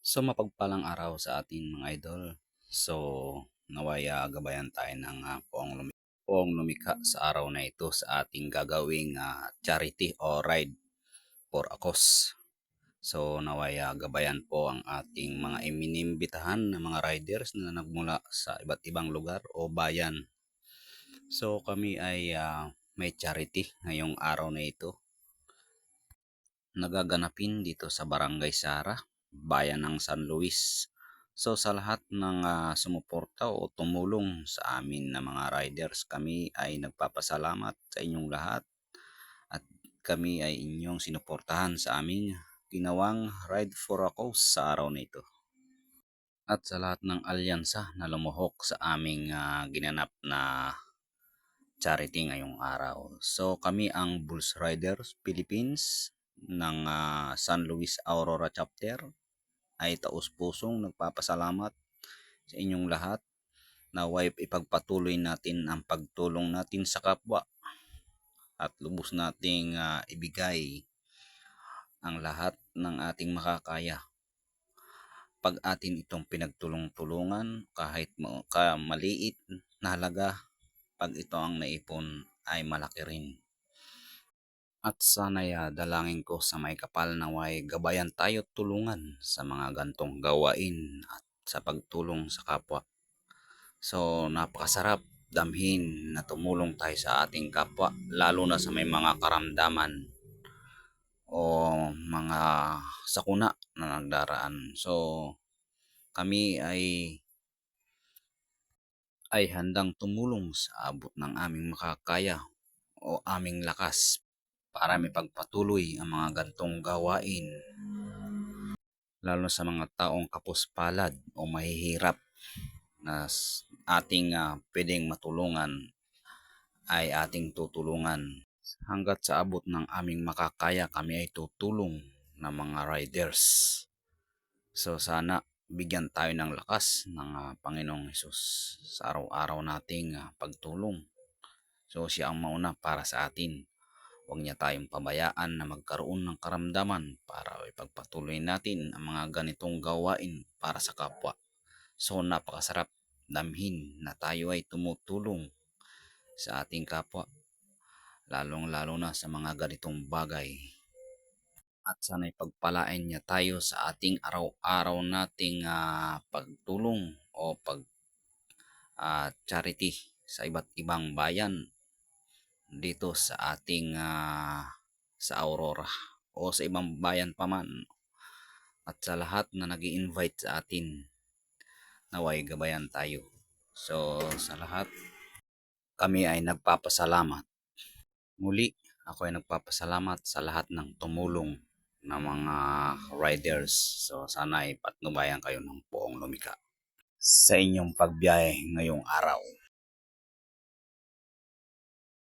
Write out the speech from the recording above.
So mapagpalang araw sa atin mga idol. So naway gabayan tayo ng poong lumikha sa araw na ito sa ating gagawing charity o ride for a cause. So naway gabayan po ang ating mga iminimbitahan na mga riders na nagmula sa iba't ibang lugar o bayan. So kami ay may charity ngayong araw na ito. Nagaganapin dito sa Barangay Sara, bayan ng San Luis. So sa lahat ng sumuporta o tumulong sa amin na mga riders, kami ay nagpapasalamat sa inyong lahat at kami ay inyong sinuportahan sa aming ginawang Ride for a Cause sa araw na ito. At sa lahat ng alyansa na lumuhok sa aming ginanap na charity ngayong araw. So kami ang Bulls Riders Philippines ng San Luis Aurora Chapter ay taus-pusong nagpapasalamat sa inyong lahat. Naway ipagpatuloy natin ang pagtulong natin sa kapwa at lubos nating ibigay ang lahat ng ating makakaya. Pag atin itong pinagtulong-tulungan kahit maliit na halaga, pag ito ang naipon ay malaki rin. At sana'y dalangin ko sa may kapal na way gabayan tayo tulungan sa mga gantong gawain at sa pagtulong sa kapwa. So napakasarap damhin na tumulong tayo sa ating kapwa, lalo na sa may mga karamdaman o mga sakuna na nagdaraan. So kami ay handang tumulong sa abot ng aming makakaya o aming lakas para may pagpatuloy ang mga gantong gawain, lalo sa mga taong kapuspalad o mahihirap na ating pwedeng matulungan ay ating tutulungan. Hanggat sa abot ng aming makakaya, kami ay tutulong ng mga riders. So sana bigyan tayo ng lakas ng Panginoong Hesus sa araw-araw nating pagtulong. So siya ang mauna para sa atin. Huwag niya tayong pabayaan na magkaroon ng karamdaman para ipagpatuloy natin ang mga ganitong gawain para sa kapwa. So napakasarap damhin na tayo ay tumutulong sa ating kapwa, lalong-lalo na sa mga ganitong bagay. At sana'y pagpalain niya tayo sa ating araw-araw nating pagtulong o charity sa iba't ibang bayan dito sa ating sa Aurora o sa ibang bayan pa man, at sa lahat na nag-i-invite sa atin, naway gabayan tayo. So sa lahat, kami ay nagpapasalamat. Muli, ako ay nagpapasalamat sa lahat ng tumulong na mga riders. So sana ay patnubayan kayo ng poong lumika sa inyong pagbiyahe ngayong araw.